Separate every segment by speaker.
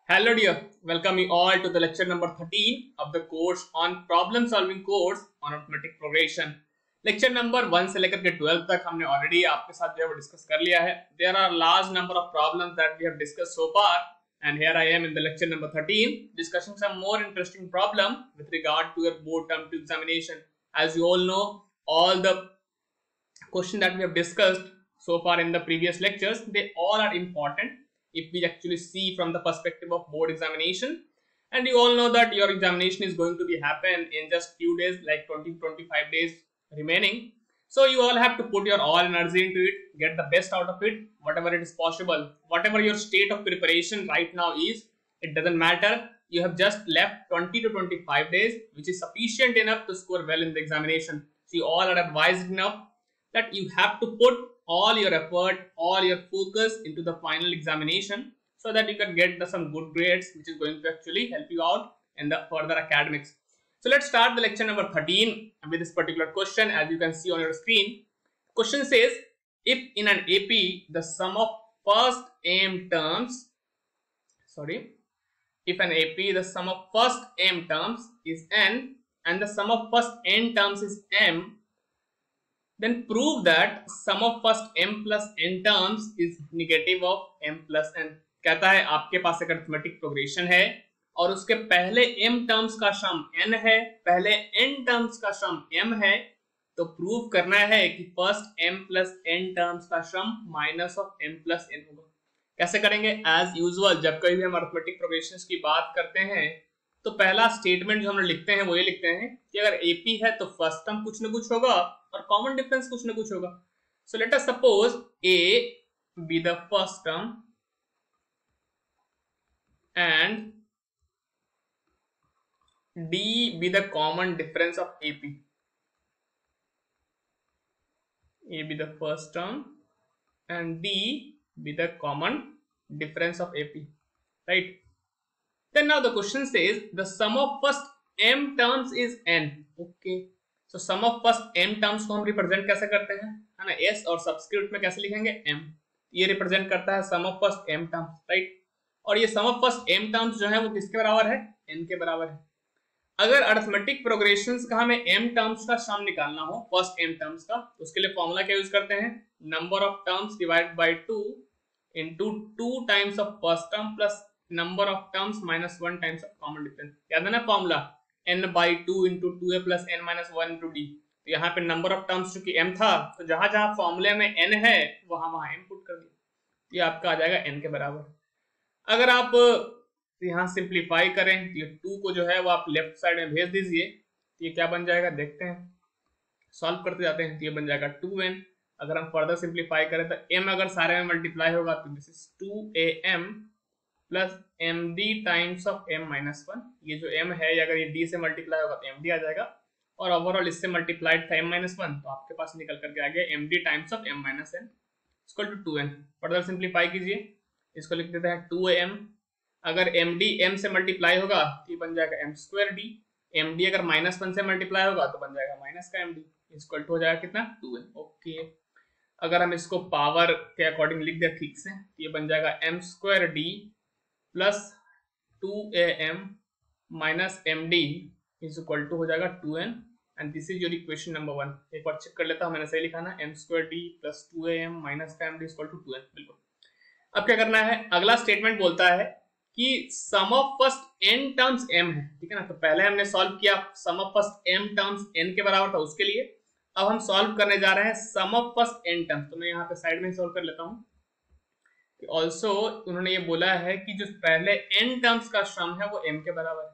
Speaker 1: Hello dear, welcome you all to the lecture number 13 of the course on problem solving course on arithmetic progression. Lecture number 1 से लेकर के 12 तक हमने already आपके साथ जो है वो डिस्कस कर लिया है. There are large number of problems that we have discussed so far and here I am in the lecture number 13 discussing some more interesting problem with regard to your board term 2 examination. As you all know, all the questions that we have discussed so far in the previous lectures, they all are important if we actually see from the perspective of board examination. And you all know that your examination is going to be happen in just few days, like 20-25 days remaining. So you all have to put your all energy into it, get the best out of it, whatever it is possible. Whatever your state of preparation right now is, it doesn't matter. You have just left 20 to 25 days, which is sufficient enough to score well in the examination. So you all are advised enough that you have to put all your effort, all your focus into the final examination so that you can get some good grades, which is going to actually help you out in the further academics. So let's start the lecture number 13 with this particular question. As you can see on your screen, question says, if in an AP the sum of first m terms, if an AP the sum of first m terms is n and the sum of first n terms is m, then prove that sum of first m plus n terms is negative of m plus n. कहता है आपके पास एक arithmetic progression है और उसके पहले m terms का सम n है, पहले n टर्म्स का सम m है, तो प्रूव करना है कि first m plus n terms का sum minus of m plus n होगा. कैसे करेंगे? एज यूजुअल जब कभी भी हम अरिथमेटिक प्रोग्रेशंस की बात करते हैं तो पहला स्टेटमेंट जो हम लिखते हैं वो ये लिखते हैं कि अगर AP है तो फर्स्ट टर्म कुछ ना कुछ होगा और कॉमन डिफरेंस कुछ ना कुछ होगा. So let us suppose A be the first term and D be the common difference of AP. A be the first term and D be the common difference of AP, right? Then now the question says the sum of first m terms is n. Okay, so sum of first m terms को हम represent कैसे करते हैं, है ना? s और subscript में कैसे लिखेंगे? m. ये रिप्रेजेंट करता है sum of first m terms, right? और ये sum of first m terms जो है वो किसके बराबर है? n के बराबर है. अगर अरिथमेटिक प्रोग्रेशंस का हमें m टर्म्स का सम निकालना हो, फर्स्ट m टर्म्स का, तो उसके लिए फॉर्मूला क्या यूज करते हैं? Number of terms divide by 2 into 2 times of first term plus number of terms minus 1 times of common difference. याद है ना formula? n by 2 into 2a plus n minus 1 into d. तो यहाँ पे number of terms चूंकि m था तो जहां जहां फॉर्मूले में n है वहां वहां m पुट कर दिया, ये आपका आ जाएगा n के बराबर. अगर आप यहाँ सिंप्लीफाई करें तो ये 2 को जो है वो आप लेफ्ट साइड में भेज दीजिए, तो ये क्या बन जाएगा देखते हैं. सॉल्व करते जाते हैं तो ये बन जाएगा 2n. अगर हम फर्दर सिंप्लीफाई करें तो m अगर सारे में मल्टीप्लाई होगा तो this is 2am plus md times of m minus 1. ये जो m है अगर ये d से मल्टीप्लाई होगा तो md आ जाएगा और ओवरऑल इससे मल्टीप्लाइड था m माइनस 1, तो आपके पास निकल करके आ गया md times of m minus n equal to 2n. Further simplify कीजिए, इसको लिख देते हैं 2am. अगर md m से मल्टीप्लाई होगा तो ये बन जाएगा m स्क्वायर d. md अगर माइनस 1 से मल्टीप्लाई होगा तो बन जाएगा माइनस का md इक्वल टू हो जाएगा कितना? 2n. ओके, अगर हम इसको पावर के अकॉर्डिंग लिख दे ठीक से तो ये बन जाएगा m square d plus 2am minus md is equal to हो जाएगा 2n and this is your equation number 1. एक बार चेक कर लेता हूं मैंने सही लिखा ना, m square d plus 2am minus md is equal to 2n. बिल्कुल. अब क्या करना है? अगला स्टेटमेंट बोलता है कि sum of first n terms m है, ठीक है ना? तो पहले हमने सॉल्व किया sum of first m terms n के बराबर था उसके लिए. अब हम सॉल्व करने जा रहे हैं sum of first n terms. तो मैं यहाँ पे साइड में सॉल्व कर लेता हूँ. ऑल्सो उन्होंने ये बोला है कि जो पहले n टर्म्स का सम है वो m के बराबर है.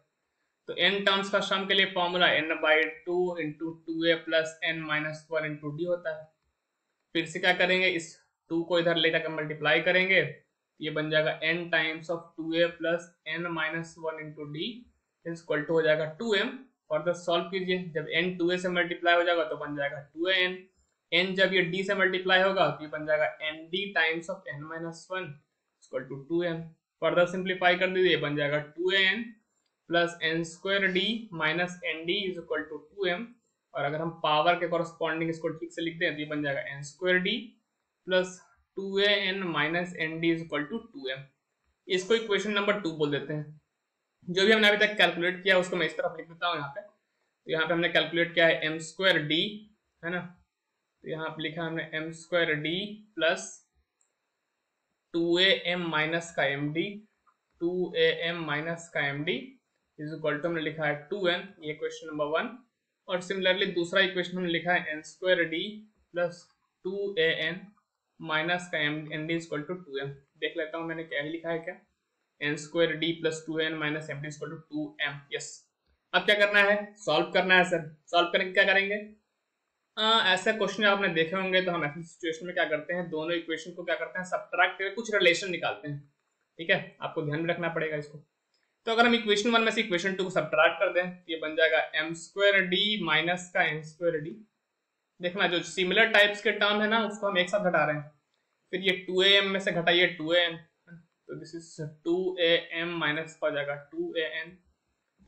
Speaker 1: तो n टर्म्स का सम के लिए formula n by 2 into 2a plus n minus 1 into d होता है. फिर से क्या करेंगे? इस 2 को इधर लेकर मल्टीप्लाई करेंगे, ये बन जाएगा n times of 2a plus n minus 1 into d equal to हो जाएगा 2m. फर्दर सॉल्व कीजिए, जब n 2a से मल्टीप्लाई हो जाएगा तो बन जाएगा 2an. n जब ये d से मल्टीप्लाई होगा तो ये बन जाएगा nd times of n minus 1 equal to 2m. Further simplify कर दीजिए, बन जाएगा 2an plus n square d minus nd is equal to 2m. और अगर हम पावर के कॉरस्पॉन्डिंग इसको ठीक से लिख दें तो ये बन जाएगा n square d plus 2an minus nd is equal to 2m. इसको इक्वेशन नंबर 2 बोल देते हैं। जो भी हमने अभी तक कैलकुलेट किया उसको मैं इस तरफ लिख देता हूँ यहाँ पे। तो यहाँ पे हमने कैलकुलेट किया है एम स्क्वायर डी, है ना। तो यहाँ पे लिखा हमने M square D plus 2am minus का एम डी, 2am माइनस का M D is equal to हमने लिखा है 2n, ये क्वेश्चन नंबर 1। और सिमिलरली दूसरा इक्वेशन हमने लिखा है n square D plus 2an minus का M D is equal to 2m। देख लेता हूँ मैंने क्या ही लिखा है, क्या N square D plus 2n minus M D is equal to 2m। Yes, अब क्या करना है, सॉल्व करना है सर। सॉल्व करेंगे, क्या करेंगे, ऐसा क्वेश्चन आपने देखे होंगे तो हम ऐसी सिचुएशन में क्या करते हैं, दोनों इक्वेशन को क्या करते हैं, सब्ट्रैक्ट करके कुछ रिलेशन निकालते हैं। ठीक है, आपको ध्यान में रखना पड़ेगा इसको। तो अगर हम इक्वेशन 1 में से इक्वेशन 2 को सब्ट्रैक्ट कर दें, ये बन जाएगा एम स्क्वायर डी माइनस का एन स्क्वायर डी। देखना जो सिमिलर टाइप्स के टर्म है ना उसको हम एक साथ घटा रहे हैं। फिर ये 2am में से घटाइए 2an, तो दिस इज 2am माइनस का हो जाएगा 2an।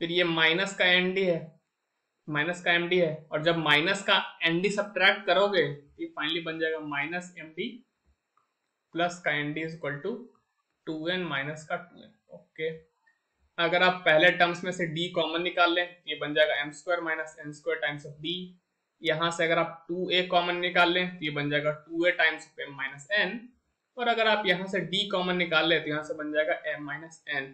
Speaker 1: फिर ये माइनस का एन डी है, माइनस का एम डी है, और जब माइनस का एन डी सब्ट्रैक्ट करोगे ये फाइनली बन जाएगा माइनस एम डी प्लस का N D is equal to 2n minus का 2n। ओके, अगर आप पहले टर्म्स में से d कॉमन निकाल लें ये बन जाएगा M square minus N square times of d। यहाँ से अगर आप 2a कॉमन निकाल लें तो ये बन जाएगा 2a times of m minus n। और अगर आप यहाँ से d कॉमन निकाल लें तो यहाँ से बन जाएगा m माइनस n।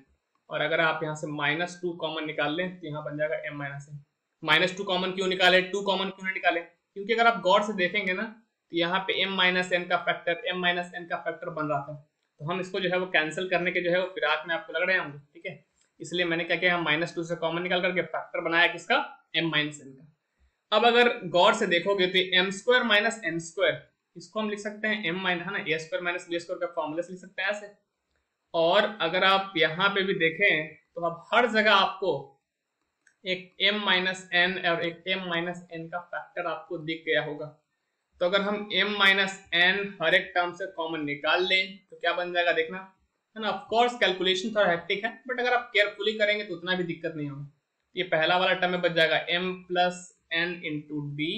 Speaker 1: और अगर आप यहाँ से -2 कॉमन निकाल लें तो यहाँ बन जाएगा m माइनस n। -2 कॉमन क्यों निकाले, 2 कॉमन क्यों नहीं निकाले, क्योंकि अगर आप गौर से देखेंगे ना तो यहाँ पे m माइनस n का फैक्टर m माइनस n का फैक्टर बन रहा था। तो हम इसको जो है वो कैंसिल करने के जो है वो फिराक में आपको लग रहे होंगे। ठीक है, इसलिए मैंने क्या किया, हम -2 से कॉमन निकाल करके फैक्टर बनाया किसका, m माइनस n का। अब अगर गौर से देखोगे तो M square minus N square, इसको हम लिख सकते हैं एम माइनस, है ना, A square minus B square का फॉर्मूला से लिख सकते हैं ऐसे। और अगर आप यहाँ पे भी देखें तो अब हर जगह आपको एक m माइनस एन और एक m माइनस एन का फैक्टर आपको दिख गया होगा। तो अगर हम m माइनस एन हर एक टर्म से कॉमन निकाल लें तो क्या बन जाएगा, देखना, है ना। ऑफ कोर्स कैलकुलेशन थोड़ा हेक्टिक है, बट अगर आप केयरफुली करेंगे तो उतना भी दिक्कत नहीं होगा। ये पहला वाला टर्म में बच जाएगा m plus n into D,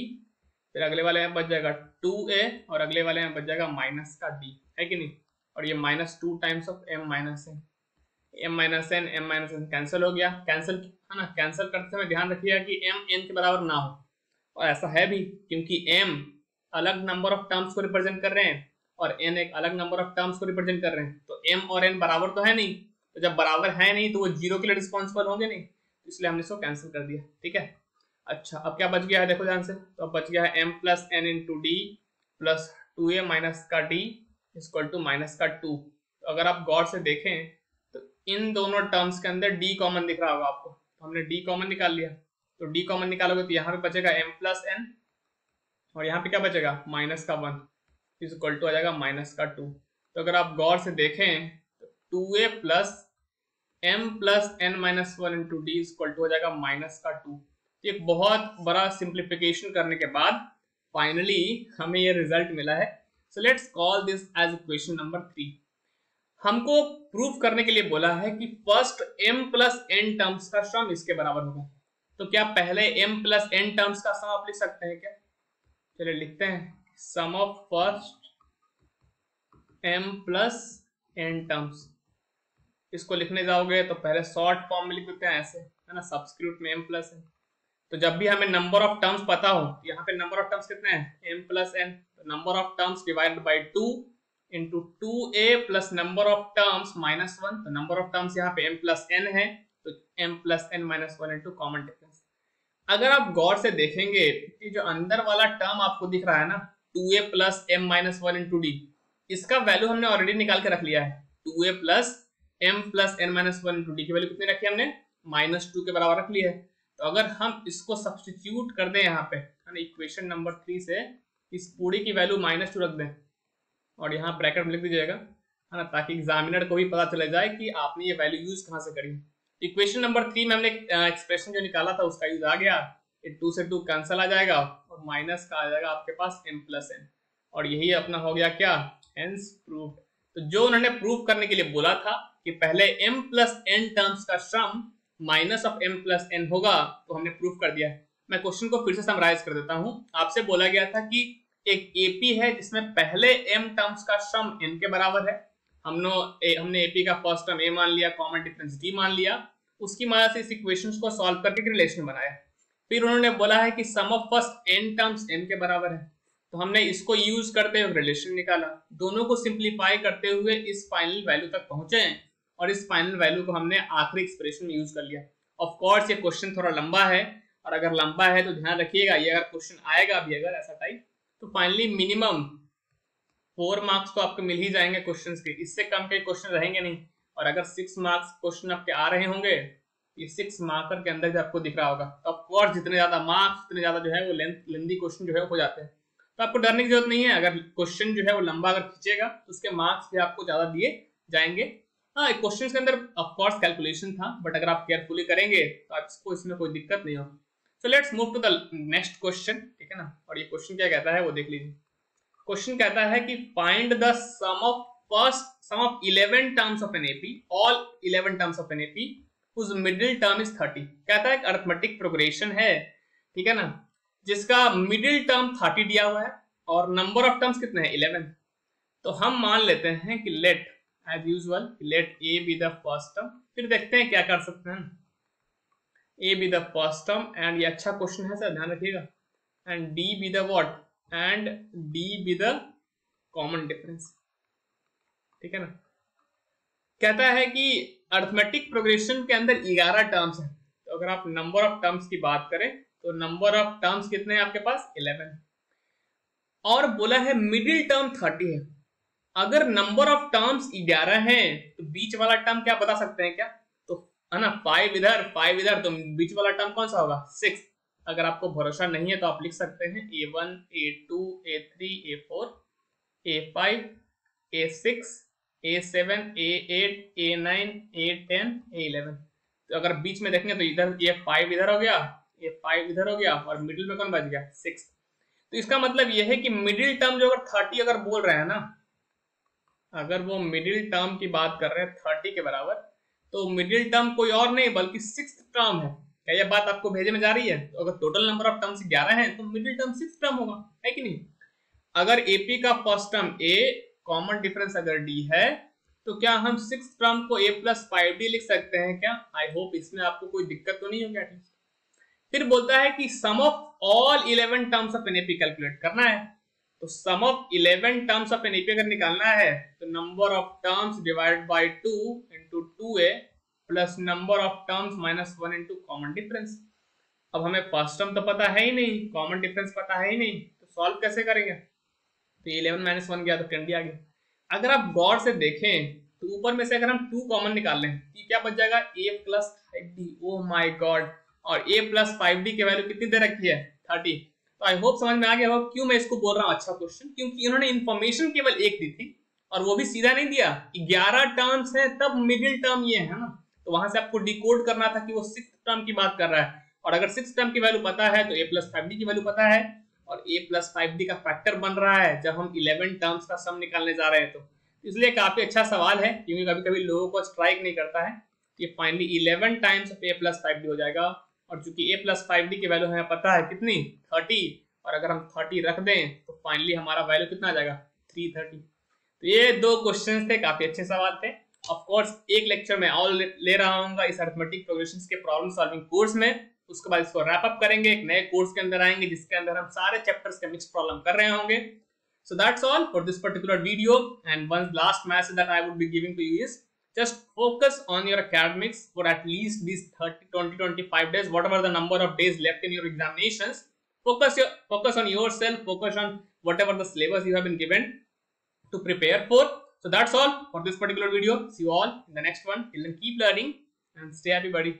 Speaker 1: फिर अगले वाले में बच जाएगा 2a और अगले वाले में बच जाएगा माइनस का d, है कि नहीं। और ये -2 times of m minus n, m minus n cancel हो गया। कैंसिल, है ना, कैंसिल करते समय ध्यान रखिएगा कि m n के बराबर ना हो। और ऐसा है भी क्योंकि m अलग नंबर ऑफ टर्म्स को रिप्रेजेंट कर रहे हैं और n एक अलग नंबर ऑफ टर्म्स को रिप्रेजेंट कर रहे हैं। तो m और n बराबर तो है नहीं, तो जब बराबर है नहीं तो वो जीरो के लिए रिस्पॉन्सिबल होंगे नहीं, इसलिए हमने इसको कैंसिल कर दिया। ठीक है, अच्छा अब क्या बच गया है, देखो ध्यान से। तो अब बच गया है m plus N into D plus 2a minus का d इक्वल टू माइनस का 2। तो अगर आप गौर से देखें तो इन दोनों टर्म्स के अंदर d कॉमन दिख रहा होगा आपको, तो हमने d कॉमन निकाल लिया। तो d कॉमन निकालोगे तो यहाँ पे बचेगा m प्लस एन और यहाँ पे क्या बचेगा, माइनस का 1 इक्वल टू आ जाएगा माइनस का 2। तो अगर आप गौर से देखें तो 2a plus m plus N minus 1 into D equal to हो जाएगा माइनस का 2। एक बहुत बड़ा सिंप्लीफिकेशन करने के बाद फाइनली हमें ये रिजल्ट मिला है। So let's call this as equation number 3। हमको प्रूफ करने के लिए बोला है कि first m plus n terms का सम इसके बराबर होगा। तो क्या पहले m प्लस n टर्म्स का सम आप लिख सकते हैं क्या, चलिए लिखते हैं। Sum of first m plus n terms, इसको लिखने जाओगे तो पहले शॉर्ट फॉर्म में लिख देते हैं ऐसे, है ना, सब्स्क्रिप्ट में m प्लस n। तो जब भी हमें नंबर ऑफ टर्म्स पता हो, यहाँ पे नंबर ऑफ टर्म्स कितने हैं, m प्लस n, तो number of terms divided by 2 into 2a plus number of terms minus 1। तो नंबर ऑफ टर्म्स यहाँ पे m प्लस n है, तो m plus n minus 1 into common difference. अगर आप गौर से देखेंगे कि जो अंदर वाला टर्म आपको दिख रहा है ना 2a plus m minus 1 into D, इसका वैल्यू हमने ऑलरेडी निकाल के रख लिया है। 2a plus m plus n minus 1 into D की वैल्यू कितनी रखी है हमने, -2 के बराबर रख ली है। तो अगर हम इसको सब्स्टिट्यूट कर दें यहाँ पे, है ना, इक्वेशन नंबर 3 से इस पूरी की वैल्यू -2 रख दें और यहाँ ब्रैकेट में लिख दीजिएगा, है ना, ताकि एग्जामिनर को भी पता चले जाए कि आपने ये वैल्यू यूज कहाँ से करी। इक्वेशन नंबर 3 में हमने एक्सप्रेशन जो निकाला था उसका यूज आ गया, ये 2 से 2 कैंसिल आ जाएगा और माइनस का आ जाएगा आपके पास m प्लस n, और यही अपना हो गया क्या, हेंस प्रूव्ड। तो जो उन्होंने प्रूव करने के लिए बोला था कि पहले m प्लस n टर्म्स का sum minus of m plus n होगा, तो हमने प्रूफ कर दिया है। मैं क्वेश्चन को फिर से समराइज कर देता हूं। आपसे बोला गया था कि एक AP है जिसमें पहले m टर्म्स का सम n के बराबर है, हमने एपी का फर्स्ट टर्म ए मान लिया, कॉमन डिफरेंस डी मान लिया, उसकी मदद से इस इक्वेशंस को सॉल्व करके रिलेशन बनाया। फिर उन्होंने बोला है कि sum of first n terms m के बराबर है, तो हमने इसको यूज करते हुए रिलेशन निकाला, दोनों को सिंप्लीफाई करते हुए इस फाइनल वैल्यू तक पहुंचे हैं और इस फाइनल वैल्यू को हमने आखिरी एक्सप्रेशन में यूज कर लिया। ऑफ कोर्स ये क्वेश्चन थोड़ा लंबा है, और अगर लंबा है तो ध्यान रखिएगा ये अगर क्वेश्चन आएगा भी अगर ऐसा टाइप, तो फाइनली मिनिमम 4 मार्क्स तो आपको मिल ही जाएंगे क्वेश्चंस के, इससे कम के क्वेश्चन रहेंगे नहीं। और अगर 6 मार्क्स क्वेश्चन आपके आ रहे होंगे, ये 6 मार्कर के अंदर भी आपको दिख रहा होगा, तो ऑफ कोर्स जितने ज्यादा मार्क्स उतने ज्यादा जो है वो लेंथी क्वेश्चन जो है हो जाते हैं। तो आपको डरने की जरूरत नहीं है, अगर क्वेश्चन जो है वो लंबा अगर खींचेगा तो उसके मार्क्स भी आपको ज्यादा दिए जाएंगे। हाँ, क्वेश्चन के अंदर ऑफ कोर्स कैलकुलेशन था, बट अगर आप केयरफुली करेंगे तो आपको इसमें कोई दिक्कत नहीं होगी। So let's move to the next question, ठीक है ना। और ये क्वेश्चन क्या कहता है वो देख लीजिए। क्वेश्चन कहता है कि find the sum of 11 terms of an AP, all 11 terms of an AP whose middle term is 30। कहता है अरिथमेटिक प्रोग्रेशन है, ठीक है ना, जिसका मिडिल टर्म 30 दिया हुआ है और नंबर ऑफ टर्म्स कितने हैं 11। तो हम मान लेते हैं कि let as usual let A be the first term, फिर देखते हैं क्या कर सकते हैं। A be the first term, and ये अच्छा क्वेश्चन है सर, ध्यान रखिएगा, and D be the what, and D be the common difference, ठीक है ना। कहता है कि अरिथमेटिक प्रोग्रेशन के अंदर 11 टर्म्स हैं, तो अगर आप नंबर ऑफ टर्म्स की बात करें तो नंबर ऑफ टर्म्स कितने हैं आपके पास 11, और बोला है मिडिल टर्म 30 है। अगर नंबर ऑफ टर्म्स 11 हैं तो बीच वाला टर्म क्या बता सकते हैं क्या, तो है ना 5 इधर 5 इधर, तो बीच वाला टर्म कौन सा होगा 6। अगर आपको भरोसा नहीं है तो आप लिख सकते हैं A1 A2 A3 A4 A5 A6 A7 A8 A9 A10 A11। तो अगर बीच में देखेंगे तो इधर ये 5 इधर हो गया, ये 5 इधर हो गया, और मिडिल में कौन बच गया 6। तो इसका मतलब ये है कि मिडिल टर्म जो अगर 30 अगर बोल रहे हैं ना, अगर वो मिडिल टर्म की बात कर रहे हैं 30 के बराबर, तो मिडिल टर्म कोई और नहीं बल्कि 6th टर्म है। क्या ये बात आपको भेजे में जा रही है? तो अगर टोटल नंबर ऑफ टर्म्स 11 है तो मिडिल टर्म 6th टर्म होगा, है कि नहीं। अगर एपी का फर्स्ट टर्म ए, कॉमन डिफरेंस अगर डी है, तो क्या हम 6th टर्म को a + 5d लिख सकते हैं क्या? आई होप इसमें आपको कोई दिक्कत तो नहीं होगी एटलीस्ट। फिर बोलता है कि sum of all 11 terms of an AP calculate करना है। तो sum of 11 terms of an AP अगर निकालना है तो number of terms divided by 2 into 2a plus number of terms -1 into common difference. अब हमें फर्स्ट टर्म तो पता है ही नहीं, कॉमन डिफरेंस पता है ही नहीं, तो सॉल्व कैसे करेंगे? तो 11 - 1 गया तो 20 आ गया। अगर आप गौर से देखें तो ऊपर में से अगर हम 2 कॉमन निकाल लें तो क्या बच जाएगा a + 5d। Oh my God, और a + 5d की वैल्यू कितनी दे रखी है 30। तो आई होप समझ में आ गया हो क्यों मैं इसको बोल रहा हूँ अच्छा क्वेश्चन, क्योंकि इन्होंने इंफॉर्मेशन केवल एक दी थी और वो भी सीधा नहीं दिया। 11 टर्म्स है तब मिडिल टर्म ये है ना, तो वहां से आपको डिकोड करना था कि वो 6th टर्म की बात कर रहा है, और अगर 6th टर्म की वैल्यू पता है तो a + 5d की वैल्यू पता है, और a + 5d का फैक्टर बन रहा है जब हम 11 टर्म्स का सम निकालने जा रहे हैं। तो इसलिए काफी अच्छा सवाल है, क्योंकि कभी कभी लोगों को स्ट्राइक नहीं करता है। ये finally 11 times of a + 5d हो जाएगा, और चूंकि a + 5d की वैल्यू हमें पता है कितनी 30, और अगर हम 30 रख दें तो फाइनली हमारा वैल्यू कितना आ जाएगा 330। तो ये 2 क्वेश्चंस थे, काफी अच्छे सवाल थे। ऑफ कोर्स एक लेक्चर में और ले रहा हूँ इस अरिथमेटिक प्रोग्रेशंस के प्रॉब्लम सॉल्विंग कोर्स में, उसके बाद इसको रैप अप करेंगे, एक नए कोर्स के अंदर आएंगे जिसके अंदर हम सारे चैप्टर्स के मिक्स प्रॉब्लम कर रहे होंगे। So that's all for this particular video, and one last message that I would be giving to you is just focus on your academics for at least these 20-25 days, whatever the number of days left in your examinations. Focus on yourself, focus on whatever the syllabus you have been given to prepare for. So that's all for this particular video. See you all in the next one. Till then, keep learning and stay happy, buddy.